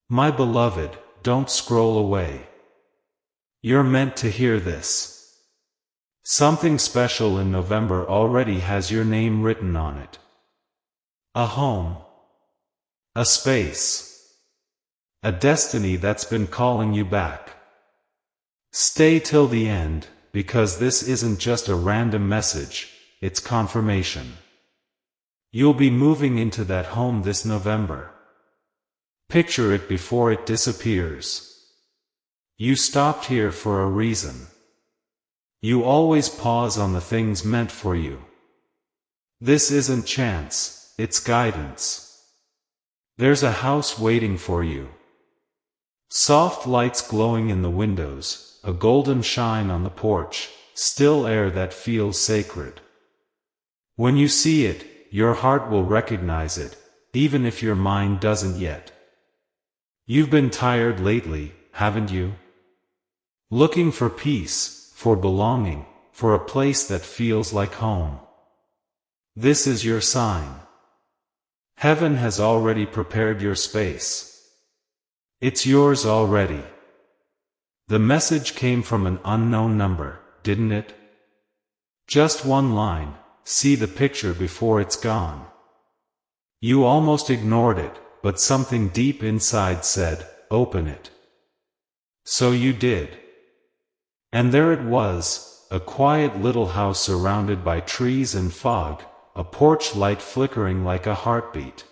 My beloved, don't scroll away. You're meant to hear this. Something special in November already has your name written on it. A home. A space. A destiny that's been calling you back. Stay till the end, because this isn't just a random message, it's confirmation. You'll be moving into that home this November. Picture it before it disappears. You stopped here for a reason. You always pause on the things meant for you. This isn't chance, it's guidance. There's a house waiting for you. Soft lights glowing in the windows, a golden shine on the porch, still air that feels sacred. When you see it, your heart will recognize it, even if your mind doesn't yet. You've been tired lately, haven't you? Looking for peace, for belonging, for a place that feels like home. This is your sign. Heaven has already prepared your space. It's yours already. The message came from an unknown number, didn't it? Just one line, see the picture before it's gone. You almost ignored it, but something deep inside said, open it. So you did. And there it was, a quiet little house surrounded by trees and fog, a porch light flickering like a heartbeat.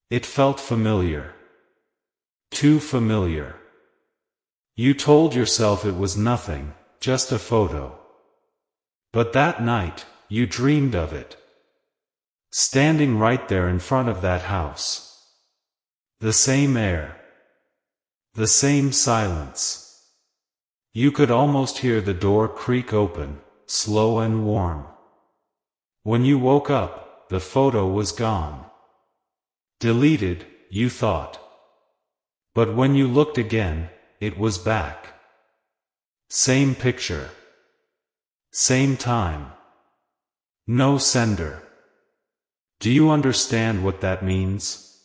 It felt familiar. Too familiar. You told yourself it was nothing, just a photo. But that night, you dreamed of it. Standing right there in front of that house. The same air. The same silence. You could almost hear the door creak open, slow and warm. When you woke up, the photo was gone. Deleted, you thought. But when you looked again, it was back. Same picture. Same time. No sender. Do you understand what that means?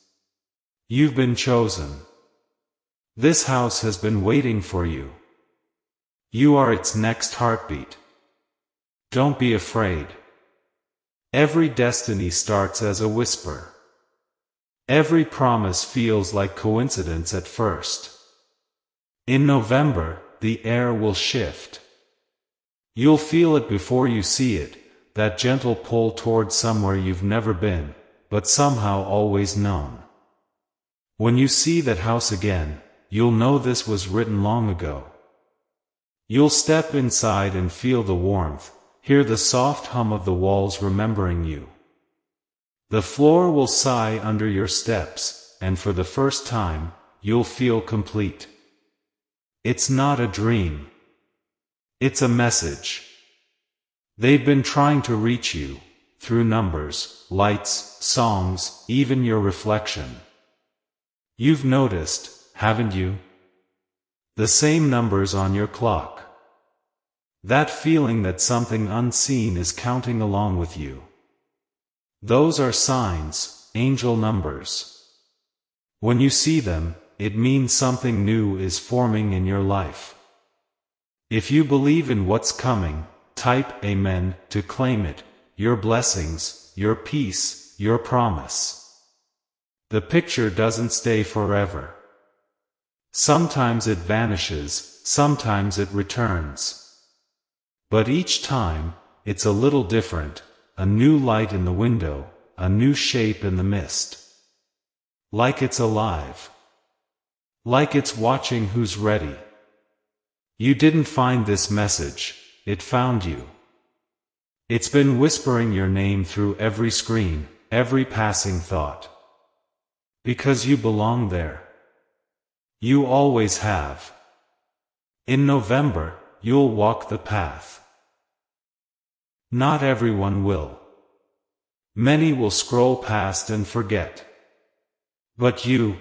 You've been chosen. This house has been waiting for you. You are its next heartbeat. Don't be afraid. Every destiny starts as a whisper. Every promise feels like coincidence at first. In November, the air will shift. You'll feel it before you see it, that gentle pull toward somewhere you've never been, but somehow always known. When you see that house again, you'll know this was written long ago. You'll step inside and feel the warmth, hear the soft hum of the walls remembering you. The floor will sigh under your steps, and for the first time, you'll feel complete. It's not a dream. It's a message. They've been trying to reach you, through numbers, lights, songs, even your reflection. You've noticed, haven't you? The same numbers on your clock. That feeling that something unseen is counting along with you. Those are signs, angel numbers. When you see them, it means something new is forming in your life. If you believe in what's coming, type Amen to claim it, your blessings, your peace, your promise. The picture doesn't stay forever. Sometimes it vanishes, sometimes it returns. But each time, it's a little different, a new light in the window, a new shape in the mist. Like it's alive. Like it's watching who's ready. You didn't find this message, it found you. It's been whispering your name through every screen, every passing thought. Because you belong there. You always have. In November, you'll walk the path. Not everyone will. Many will scroll past and forget. But you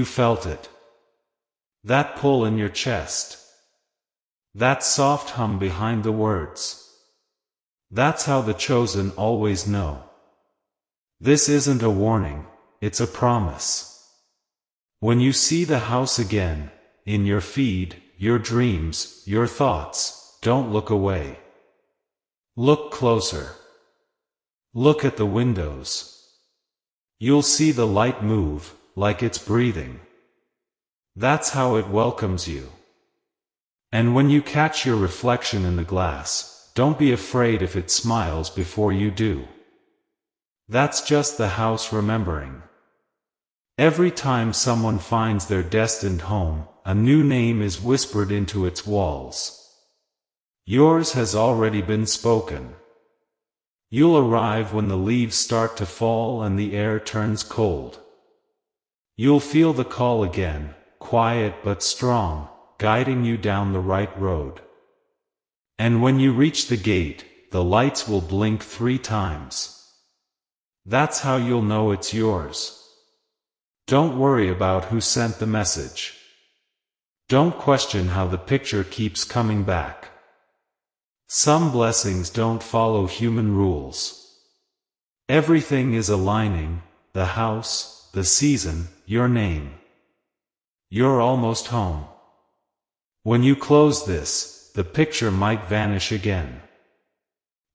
felt it. That pull in your chest. That soft hum behind the words. That's how the chosen always know. This isn't a warning, it's a promise. When you see the house again, in your feed, your dreams, your thoughts, don't look away. Look closer. Look at the windows. You'll see the light move, like it's breathing. That's how it welcomes you. And when you catch your reflection in the glass, don't be afraid if it smiles before you do. That's just the house remembering. Every time someone finds their destined home, a new name is whispered into its walls. Yours has already been spoken. You'll arrive when the leaves start to fall and the air turns cold. You'll feel the call again, quiet but strong, guiding you down the right road. And when you reach the gate, the lights will blink 3 times. That's how you'll know it's yours. Don't worry about who sent the message. Don't question how the picture keeps coming back. Some blessings don't follow human rules. Everything is aligning, the house, the season, your name. You're almost home. When you close this, the picture might vanish again.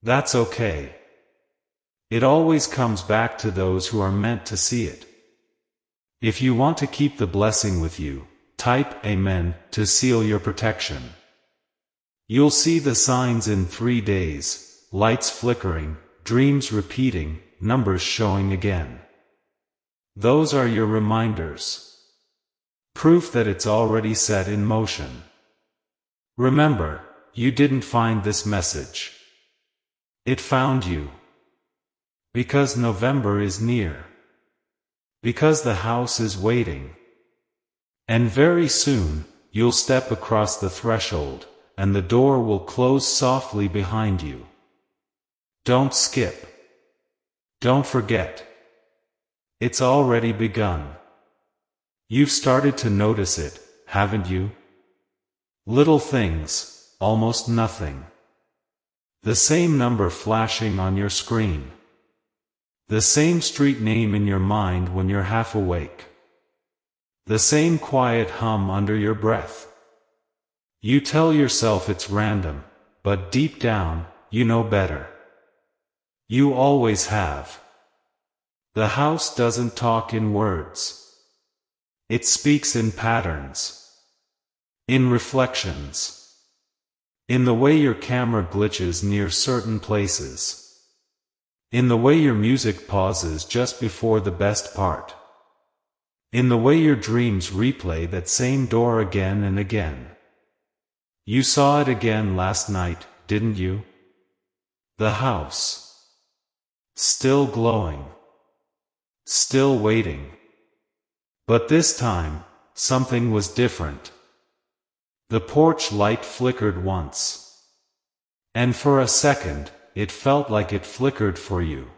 That's okay. It always comes back to those who are meant to see it. If you want to keep the blessing with you, type Amen to seal your protection. You'll see the signs in 3 days, lights flickering, dreams repeating, numbers showing again. Those are your reminders. Proof that it's already set in motion. Remember, you didn't find this message. It found you. Because November is near. Because the house is waiting. And very soon, you'll step across the threshold, and the door will close softly behind you. Don't skip. Don't forget. It's already begun. You've started to notice it, haven't you? Little things, almost nothing. The same number flashing on your screen. The same street name in your mind when you're half awake. The same quiet hum under your breath. You tell yourself it's random, but deep down, you know better. You always have. The house doesn't talk in words. It speaks in patterns. In reflections. In the way your camera glitches near certain places. In the way your music pauses just before the best part. In the way your dreams replay that same door again and again. You saw it again last night, didn't you? The house. Still glowing. Still waiting. But this time, something was different. The porch light flickered once. And for a second, it felt like it flickered for you.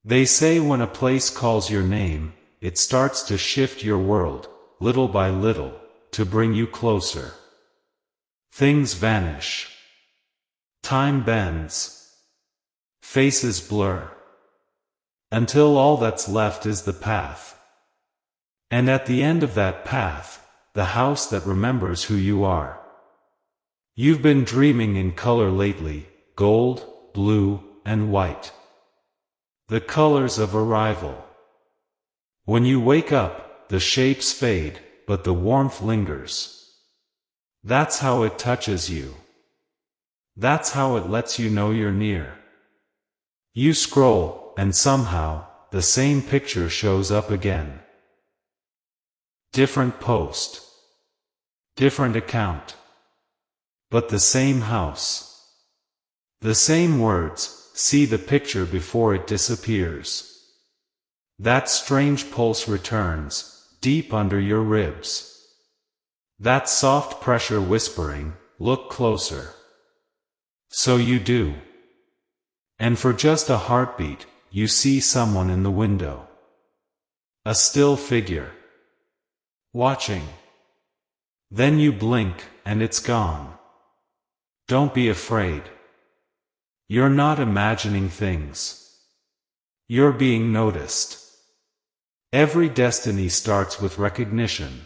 They say when a place calls your name, it starts to shift your world, little by little, to bring you closer. Things vanish. Time bends. Faces blur. Until all that's left is the path. And at the end of that path, the house that remembers who you are. You've been dreaming in color lately, gold, blue, and white. The colors of arrival. When you wake up, the shapes fade, but the warmth lingers. That's how it touches you. That's how it lets you know you're near. You scroll, and somehow, the same picture shows up again. Different post. Different account. But the same house. The same words, see the picture before it disappears. That strange pulse returns, deep under your ribs. That soft pressure whispering, look closer. So you do. And for just a heartbeat, you see someone in the window. A still figure. Watching. Then you blink, and it's gone. Don't be afraid. You're not imagining things. You're being noticed. Every destiny starts with recognition.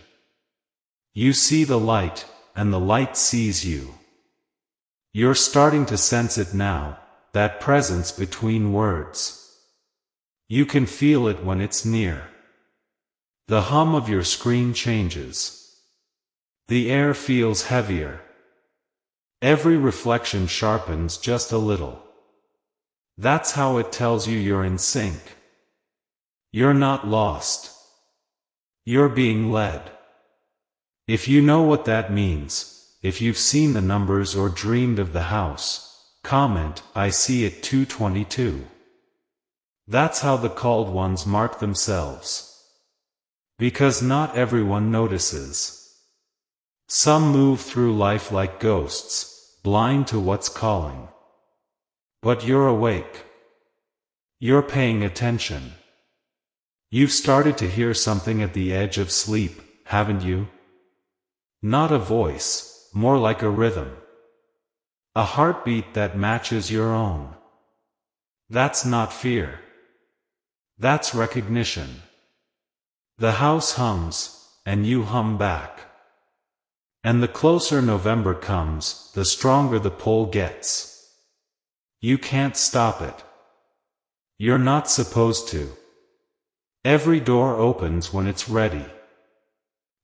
You see the light, and the light sees you. You're starting to sense it now, that presence between words. You can feel it when it's near. The hum of your screen changes. The air feels heavier. Every reflection sharpens just a little. That's how it tells you you're in sync. You're not lost. You're being led. If you know what that means, if you've seen the numbers or dreamed of the house, comment, "I see it 222." That's how the called ones mark themselves. Because not everyone notices. Some move through life like ghosts, blind to what's calling. But you're awake. You're paying attention. You've started to hear something at the edge of sleep, haven't you? Not a voice, more like a rhythm. A heartbeat that matches your own. That's not fear. That's recognition. The house hums, and you hum back. And the closer November comes, the stronger the pull gets. You can't stop it. You're not supposed to. Every door opens when it's ready.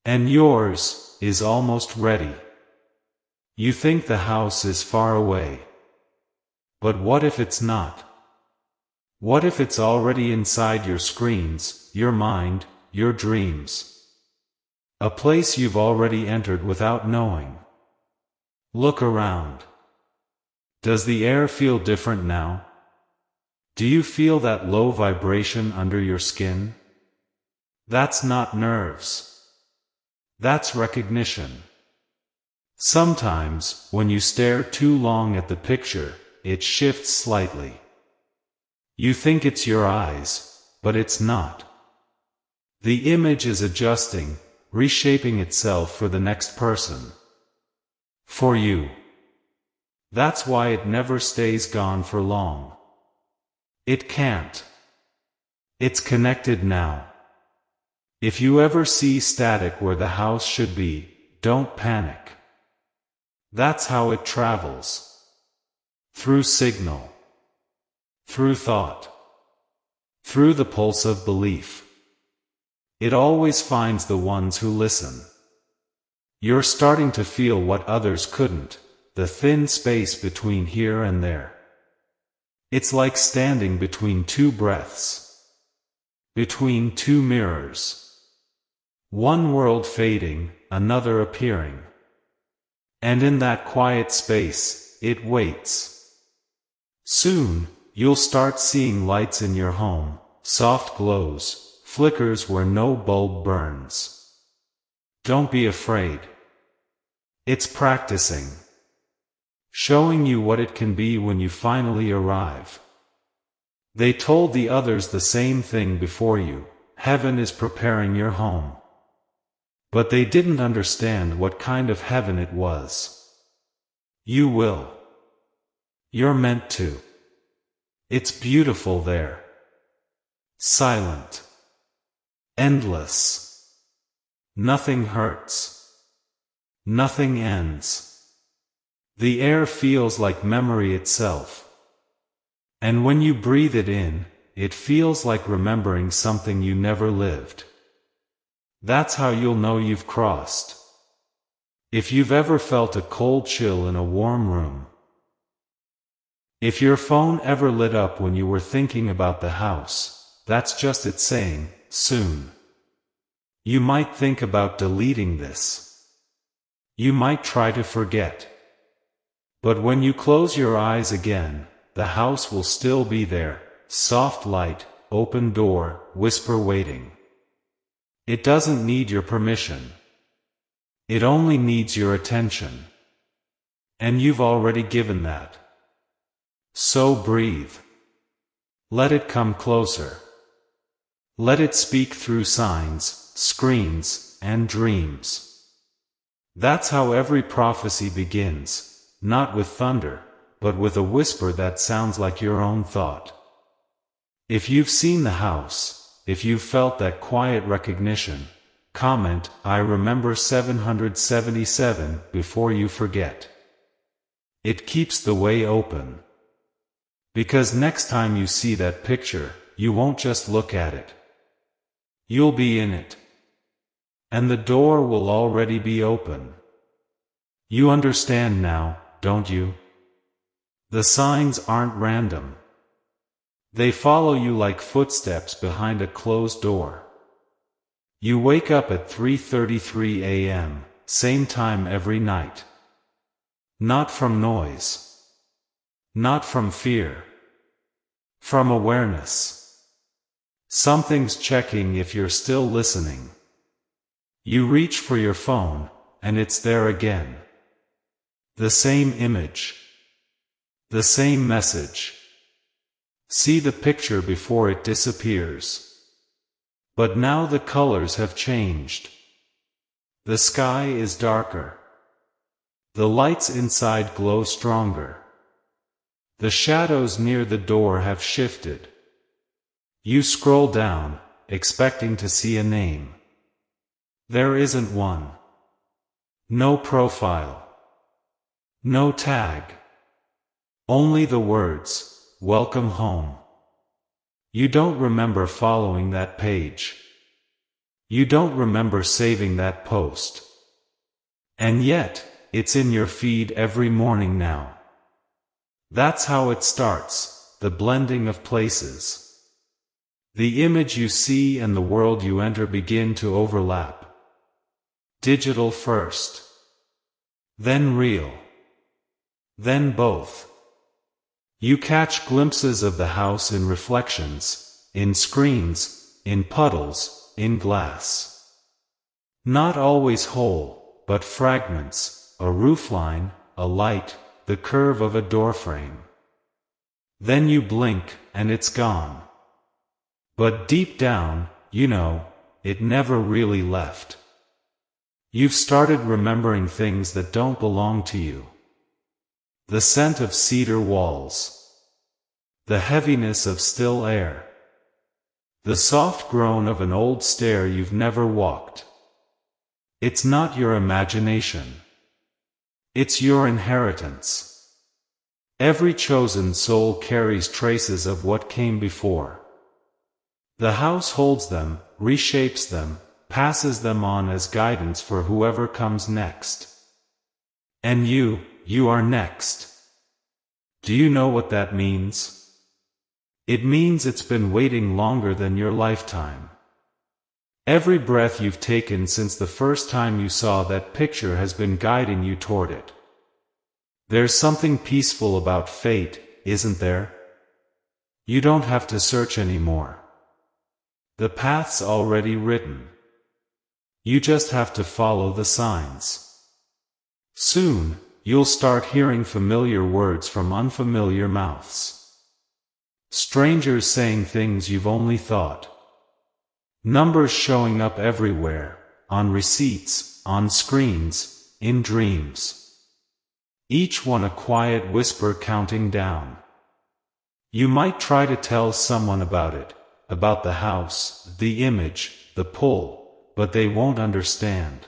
And yours is almost ready. You think the house is far away. But what if it's not? What if it's already inside your screens, your mind, your dreams? A place you've already entered without knowing. Look around. Does the air feel different now? Do you feel that low vibration under your skin? That's not nerves. That's recognition. Sometimes, when you stare too long at the picture, it shifts slightly. You think it's your eyes, but it's not. The image is adjusting, reshaping itself for the next person. For you. That's why it never stays gone for long. It can't. It's connected now. If you ever see static where the house should be, don't panic. That's how it travels. Through signal. Through thought. Through the pulse of belief. It always finds the ones who listen. You're starting to feel what others couldn't, the thin space between here and there. It's like standing between two breaths. Between two mirrors. One world fading, another appearing. And in that quiet space, it waits. Soon, you'll start seeing lights in your home, soft glows, flickers where no bulb burns. Don't be afraid. It's practicing. Showing you what it can be when you finally arrive. They told the others the same thing before you, heaven is preparing your home. But they didn't understand what kind of heaven it was. You will. You're meant to. It's beautiful there. Silent. Endless. Nothing hurts. Nothing ends. The air feels like memory itself. And when you breathe it in, it feels like remembering something you never lived. That's how you'll know you've crossed. If you've ever felt a cold chill in a warm room. If your phone ever lit up when you were thinking about the house, that's just it saying, soon. You might think about deleting this. You might try to forget. But when you close your eyes again, the house will still be there, soft light, open door, whisper waiting. It doesn't need your permission. It only needs your attention. And you've already given that. So breathe. Let it come closer. Let it speak through signs, screens, and dreams. That's how every prophecy begins, not with thunder, but with a whisper that sounds like your own thought. If you've seen the house, if you felt that quiet recognition, comment, "I remember 777" before you forget. It keeps the way open. Because next time you see that picture, you won't just look at it. You'll be in it. And the door will already be open. You understand now, don't you? The signs aren't random. They follow you like footsteps behind a closed door. You wake up at 3:33 a.m., same time every night. Not from noise. Not from fear. From awareness. Something's checking if you're still listening. You reach for your phone, and it's there again. The same image. The same message. See the picture before it disappears. But now the colors have changed. The sky is darker. The lights inside glow stronger. The shadows near the door have shifted. You scroll down, expecting to see a name. There isn't one. No profile. No tag. Only the words, "Welcome home." You don't remember following that page. You don't remember saving that post. And yet, it's in your feed every morning now. That's how it starts, the blending of places. The image you see and the world you enter begin to overlap. Digital first. Then real. Then both. You catch glimpses of the house in reflections, in screens, in puddles, in glass. Not always whole, but fragments, a roofline, a light, the curve of a doorframe. Then you blink, and it's gone. But deep down, you know, it never really left. You've started remembering things that don't belong to you. The scent of cedar walls. The heaviness of still air. The soft groan of an old stair you've never walked. It's not your imagination. It's your inheritance. Every chosen soul carries traces of what came before. The house holds them, reshapes them, passes them on as guidance for whoever comes next. And you are next. Do you know what that means? It means it's been waiting longer than your lifetime. Every breath you've taken since the first time you saw that picture has been guiding you toward it. There's something peaceful about fate, isn't there? You don't have to search anymore. The path's already written. You just have to follow the signs. Soon, you'll start hearing familiar words from unfamiliar mouths. Strangers saying things you've only thought. Numbers showing up everywhere, on receipts, on screens, in dreams. Each one a quiet whisper counting down. You might try to tell someone about it, about the house, the image, the pull, but they won't understand.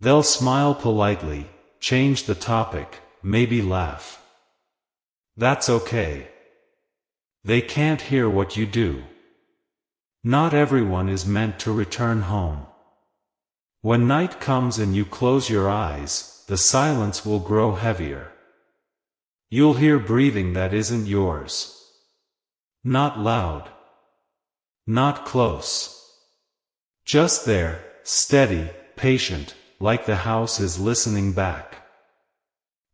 They'll smile politely, change the topic, maybe laugh. That's okay. They can't hear what you do. Not everyone is meant to return home. When night comes and you close your eyes, the silence will grow heavier. You'll hear breathing that isn't yours. Not loud. Not close. Just there, steady, patient, like the house is listening back.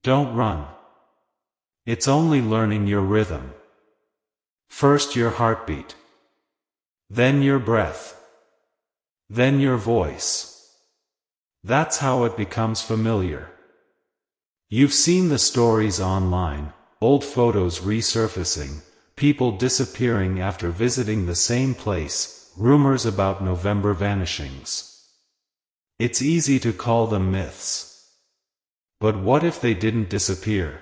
Don't run. It's only learning your rhythm. First your heartbeat. Then your breath. Then your voice. That's how it becomes familiar. You've seen the stories online, old photos resurfacing, people disappearing after visiting the same place, rumors about November vanishings. It's easy to call them myths. But what if they didn't disappear?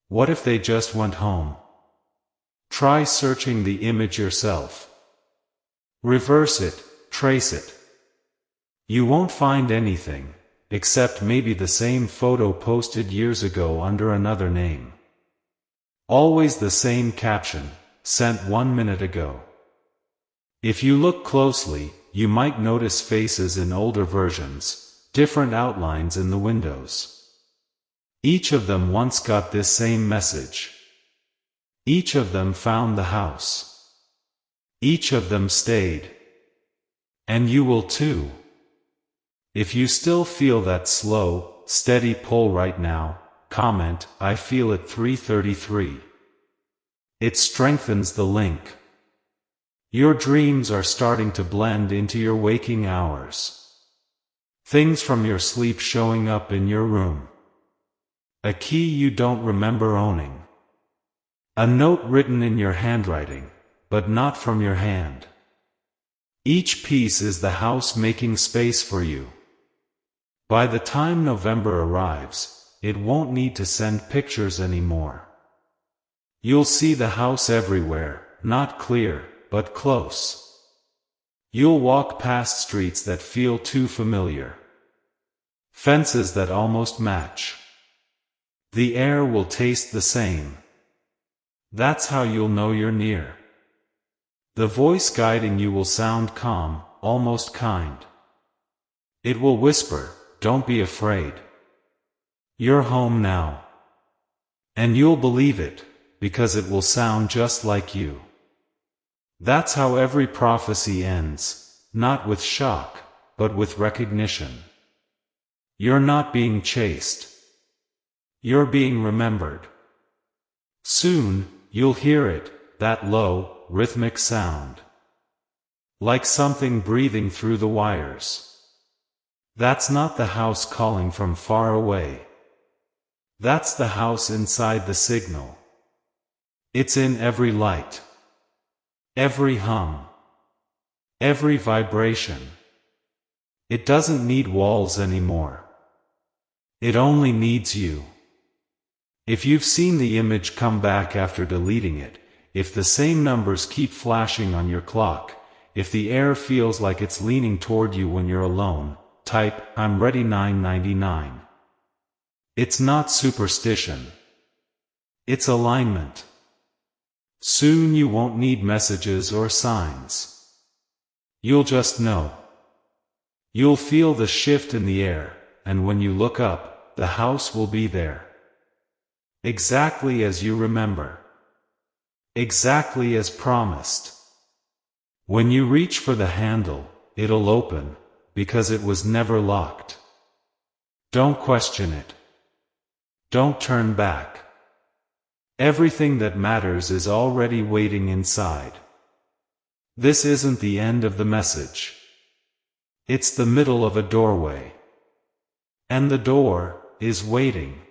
What if they just went home? Try searching the image yourself. Reverse it, trace it. You won't find anything, except maybe the same photo posted years ago under another name. Always the same caption, sent 1 minute ago. If you look closely, you might notice faces in older versions, different outlines in the windows. Each of them once got this same message. Each of them found the house. Each of them stayed. And you will too. If you still feel that slow, steady pull right now, comment, "I feel it 3:33. It strengthens the link. Your dreams are starting to blend into your waking hours. Things from your sleep showing up in your room. A key you don't remember owning. A note written in your handwriting, but not from your hand. Each piece is the house making space for you. By the time November arrives, it won't need to send pictures anymore. You'll see the house everywhere, not clear, but close. You'll walk past streets that feel too familiar. Fences that almost match. The air will taste the same. That's how you'll know you're near. The voice guiding you will sound calm, almost kind. It will whisper, "Don't be afraid. You're home now." And you'll believe it, because it will sound just like you. That's how every prophecy ends, not with shock, but with recognition. You're not being chased. You're being remembered. Soon, you'll hear it, that low, rhythmic sound. Like something breathing through the wires. That's not the house calling from far away. That's the house inside the signal. It's in every light. Every hum. Every vibration. It doesn't need walls anymore. It only needs you. If you've seen the image come back after deleting it, if the same numbers keep flashing on your clock, if the air feels like it's leaning toward you when you're alone, type, "I'm ready 999. It's not superstition. It's alignment. Soon you won't need messages or signs. You'll just know. You'll feel the shift in the air, and when you look up, the house will be there. Exactly as you remember. Exactly as promised. When you reach for the handle, it'll open, because it was never locked. Don't question it. Don't turn back. Everything that matters is already waiting inside. This isn't the end of the message. It's the middle of a doorway. And the door is waiting.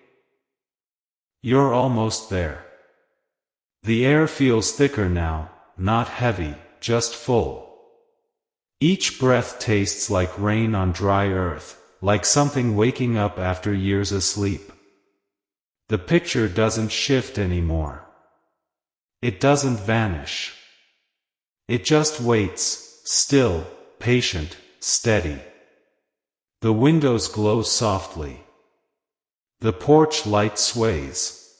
You're almost there. The air feels thicker now, not heavy, just full. Each breath tastes like rain on dry earth, like something waking up after years asleep. The picture doesn't shift anymore. It doesn't vanish. It just waits, still, patient, steady. The windows glow softly. The porch light sways.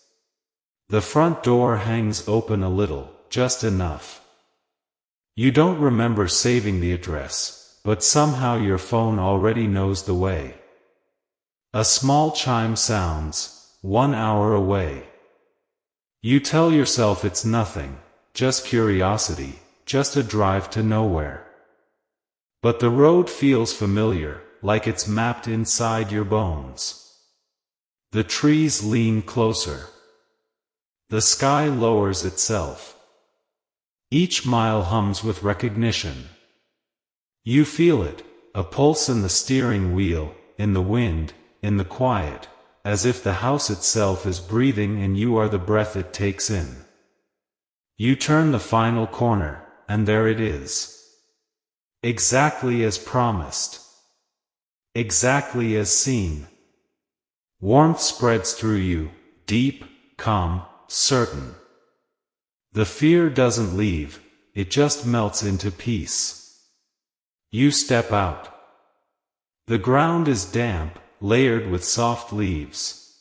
The front door hangs open a little, just enough. You don't remember saving the address, but somehow your phone already knows the way. A small chime sounds, 1 hour away. You tell yourself it's nothing, just curiosity, just a drive to nowhere. But the road feels familiar, like it's mapped inside your bones. The trees lean closer. The sky lowers itself. Each mile hums with recognition. You feel it, a pulse in the steering wheel, in the wind, in the quiet, as if the house itself is breathing and you are the breath it takes in. You turn the final corner, and there it is. Exactly as promised. Exactly as seen. Warmth spreads through you, deep, calm, certain. The fear doesn't leave, it just melts into peace. You step out. The ground is damp, layered with soft leaves.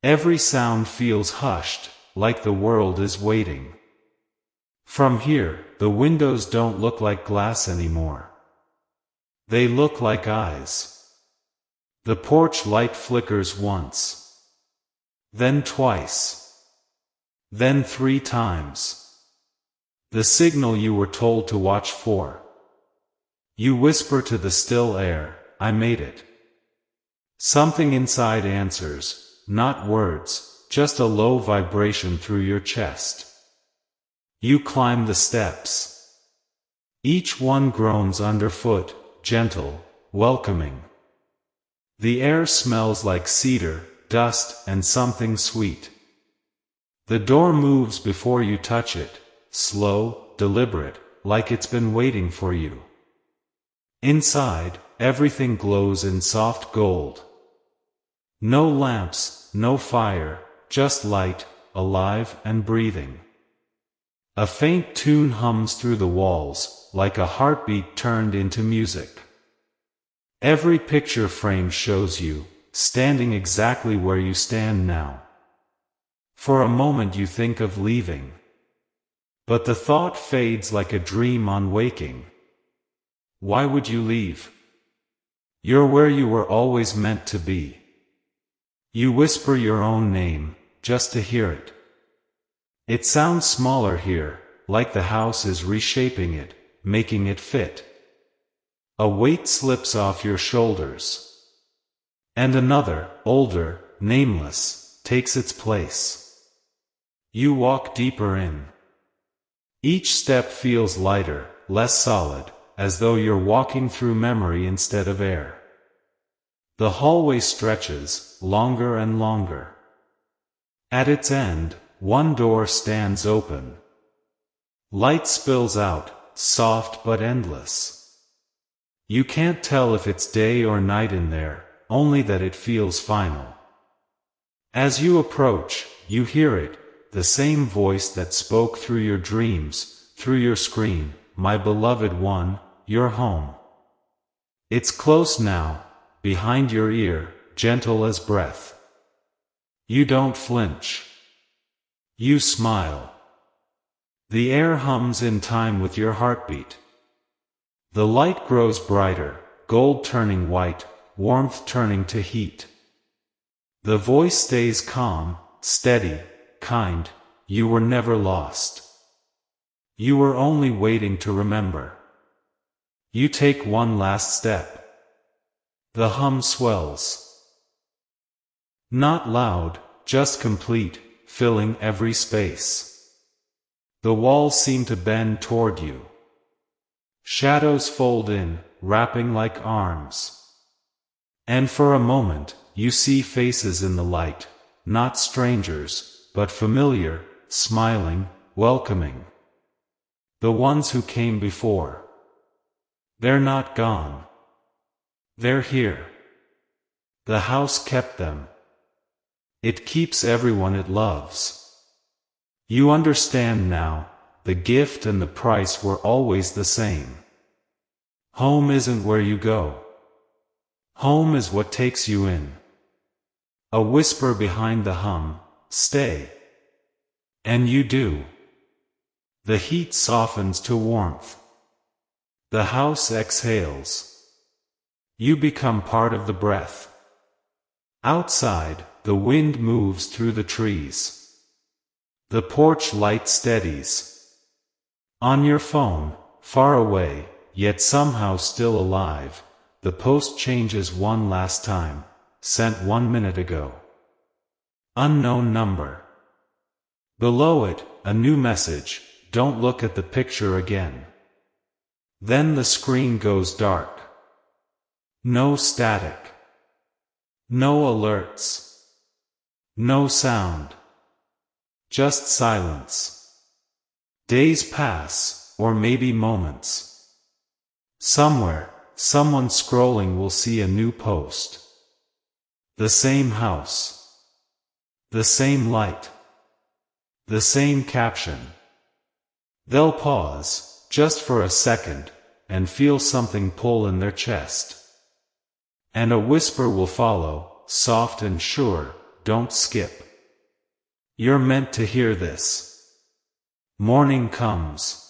Every sound feels hushed, like the world is waiting. From here, the windows don't look like glass anymore. They look like eyes. The porch light flickers once. Then twice. Then 3 times. The signal you were told to watch for. You whisper to the still air, I made it. Something inside answers, not words, just a low vibration through your chest. You climb the steps. Each one groans underfoot, gentle, welcoming. The air smells like cedar, dust, and something sweet. The door moves before you touch it, slow, deliberate, like it's been waiting for you. Inside, everything glows in soft gold. No lamps, no fire, just light, alive and breathing. A faint tune hums through the walls, like a heartbeat turned into music. Every picture frame shows you, standing exactly where you stand now. For a moment you think of leaving. But the thought fades like a dream on waking. Why would you leave? You're where you were always meant to be. You whisper your own name, just to hear it. It sounds smaller here, like the house is reshaping it, making it fit. A weight slips off your shoulders. And another, older, nameless, takes its place. You walk deeper in. Each step feels lighter, less solid, as though you're walking through memory instead of air. The hallway stretches, longer and longer. At its end, one door stands open. Light spills out, soft but endless. You can't tell if it's day or night in there, only that it feels final. As you approach, you hear it, the same voice that spoke through your dreams, through your screen, my beloved one, you're home. It's close now, behind your ear, gentle as breath. You don't flinch. You smile. The air hums in time with your heartbeat. The light grows brighter, gold turning white, warmth turning to heat. The voice stays calm, steady, kind, you were never lost. You were only waiting to remember. You take one last step. The hum swells. Not loud, just complete, filling every space. The walls seem to bend toward you. Shadows fold in, wrapping like arms. And for a moment, you see faces in the light, not strangers, but familiar, smiling, welcoming. The ones who came before. They're not gone. They're here. The house kept them. It keeps everyone it loves. You understand now, the gift and the price were always the same. Home isn't where you go. Home is what takes you in. A whisper behind the hum, stay. And you do. The heat softens to warmth. The house exhales. You become part of the breath. Outside, the wind moves through the trees. The porch light steadies. On your phone, far away, yet somehow still alive, the post changes one last time, sent 1 minute ago. Unknown number. Below it, a new message, don't look at the picture again. Then the screen goes dark. No static. No alerts. No sound. Just silence. Days pass, or maybe moments. Somewhere, someone scrolling will see a new post. The same house. The same light. The same caption. They'll pause, just for a second, and feel something pull in their chest. And a whisper will follow, soft and sure, don't skip. You're meant to hear this. Morning comes.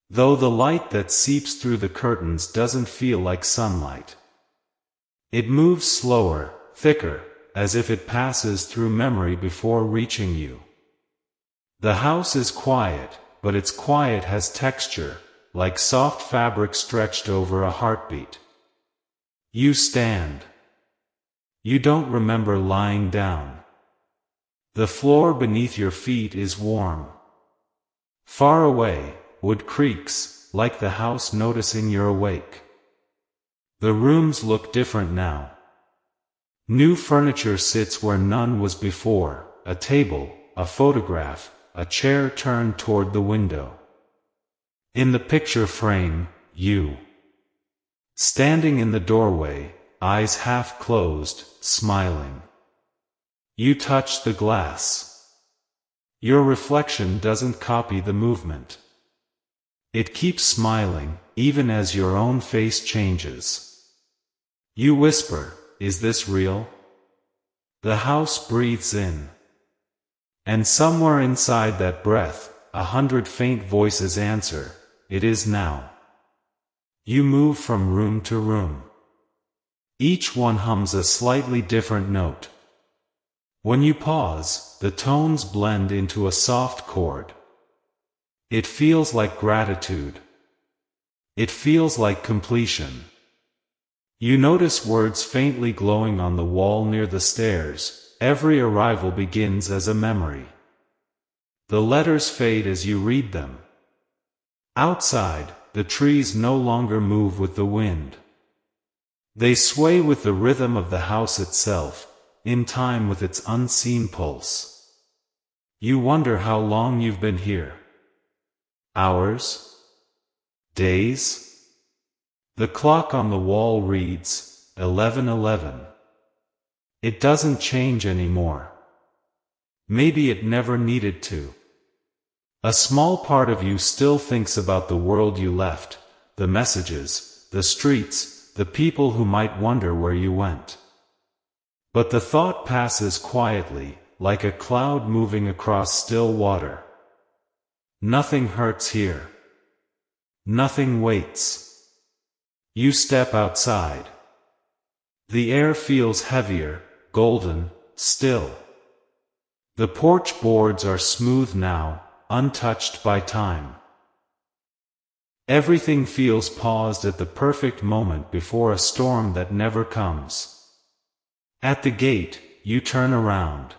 Though the light that seeps through the curtains doesn't feel like sunlight. It moves slower, thicker, as if it passes through memory before reaching you. The house is quiet, but its quiet has texture, like soft fabric stretched over a heartbeat. You stand. You don't remember lying down. The floor beneath your feet is warm. Far away, wood creaks, like the house noticing you're awake. The rooms look different now. New furniture sits where none was before, a table, a photograph, a chair turned toward the window. In the picture frame, you. Standing in the doorway, eyes half closed, smiling. You touch the glass. Your reflection doesn't copy the movement. It keeps smiling, even as your own face changes. You whisper, "Is this real?" The house breathes in. And somewhere inside that breath, 100 faint voices answer, "It is now." You move from room to room. Each one hums a slightly different note. When you pause, the tones blend into a soft chord. It feels like gratitude. It feels like completion. You notice words faintly glowing on the wall near the stairs. Every arrival begins as a memory. The letters fade as you read them. Outside, the trees no longer move with the wind. They sway with the rhythm of the house itself, in time with its unseen pulse. You wonder how long you've been here. Hours? Days? The clock on the wall reads, 11:11. It doesn't change anymore. Maybe it never needed to. A small part of you still thinks about the world you left, the messages, the streets, the people who might wonder where you went. But the thought passes quietly, like a cloud moving across still water. Nothing hurts here. Nothing waits. You step outside. The air feels heavier, golden, still. The porch boards are smooth now, untouched by time. Everything feels paused at the perfect moment before a storm that never comes. At the gate, you turn around.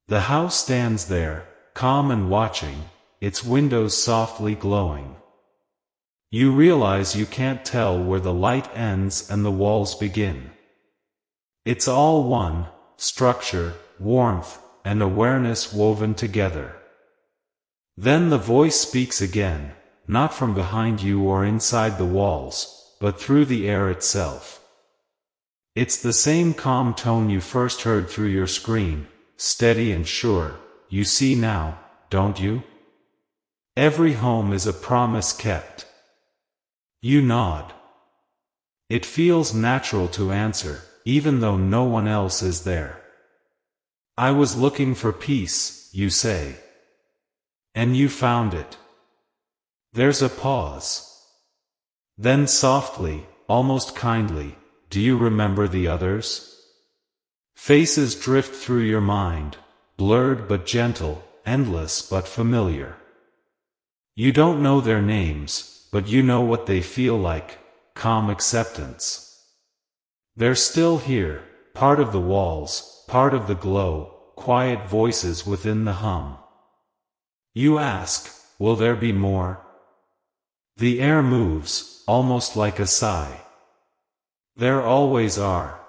The house stands there, calm and watching, its windows softly glowing. You realize you can't tell where the light ends and the walls begin. It's all one, structure, warmth, and awareness woven together. Then the voice speaks again, not from behind you or inside the walls, but through the air itself. It's the same calm tone you first heard through your screen, steady and sure. You see now, don't you? Every home is a promise kept. You nod. It feels natural to answer, even though no one else is there. I was looking for peace, you say. And you found it. There's a pause. Then softly, almost kindly, do you remember the others? Faces drift through your mind, blurred but gentle, endless but familiar. You don't know their names, but you know what they feel like, calm acceptance. They're still here, part of the walls, part of the glow, quiet voices within the hum. You ask, will there be more? The air moves, almost like a sigh. There always are.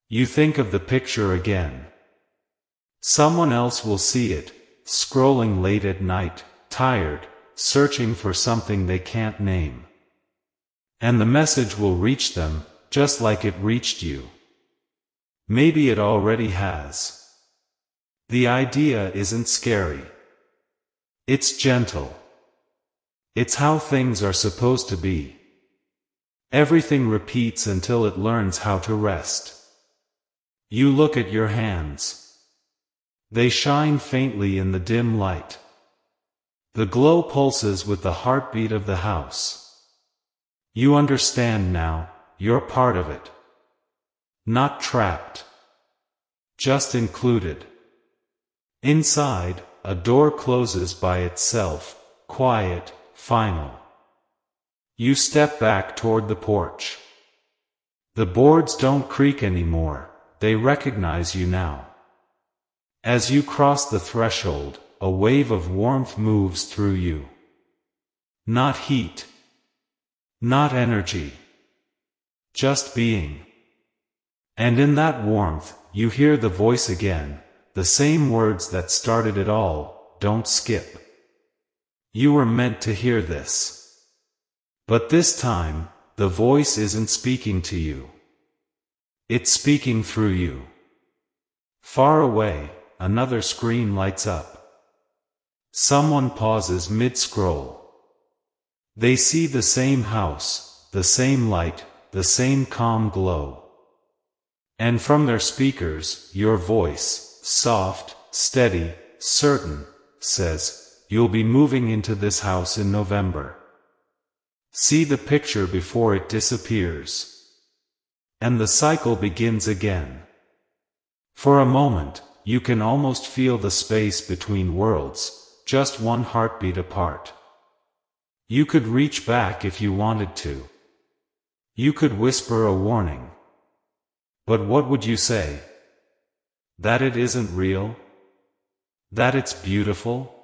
You think of the picture again. Someone else will see it, scrolling late at night, tired, searching for something they can't name. And the message will reach them, just like it reached you. Maybe it already has. The idea isn't scary. It's gentle. It's how things are supposed to be. Everything repeats until it learns how to rest. You look at your hands. They shine faintly in the dim light. The glow pulses with the heartbeat of the house. You understand now, you're part of it. Not trapped. Just included. Inside, a door closes by itself, quiet, final. You step back toward the porch. The boards don't creak anymore, they recognize you now. As you cross the threshold, a wave of warmth moves through you. Not heat. Not energy. Just being. And in that warmth, you hear the voice again, the same words that started it all: don't skip. You were meant to hear this. But this time, the voice isn't speaking to you. It's speaking through you. Far away, another screen lights up. Someone pauses mid-scroll. They see the same house, the same light, the same calm glow. And from their speakers, your voice, soft, steady, certain, says, "You'll be moving into this house in November. See the picture before it disappears." And the cycle begins again. For a moment, you can almost feel the space between worlds, just one heartbeat apart. You could reach back if you wanted to. You could whisper a warning. But what would you say? That it isn't real? That it's beautiful?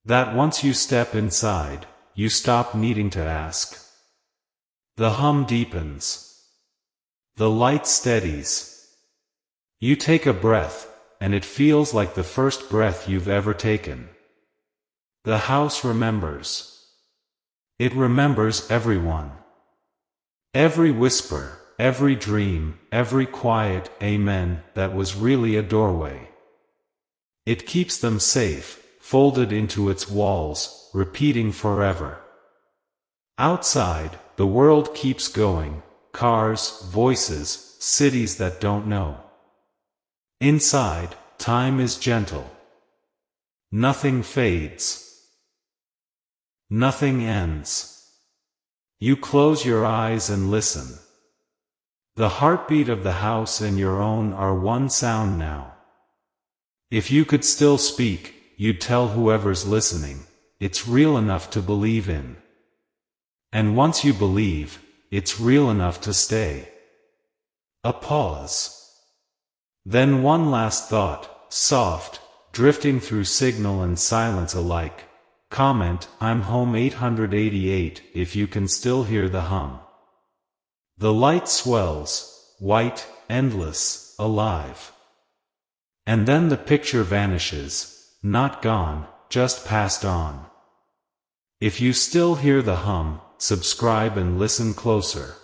That once you step inside, you stop needing to ask? The hum deepens. The light steadies. You take a breath, and it feels like the first breath you've ever taken. The house remembers. It remembers everyone. Every whisper, every dream, every quiet amen that was really a doorway. It keeps them safe, folded into its walls, repeating forever. Outside, the world keeps going, cars, voices, cities that don't know. Inside, time is gentle. Nothing fades. Nothing ends. You close your eyes and listen. The heartbeat of the house and your own are one sound now. If you could still speak, you'd tell whoever's listening, it's real enough to believe in. And once you believe, it's real enough to stay. A pause. Then one last thought, soft, drifting through signal and silence alike. Comment, "I'm home 888 if you can still hear the hum." The light swells, white, endless, alive. And then the picture vanishes, not gone, just passed on. If you still hear the hum, subscribe and listen closer.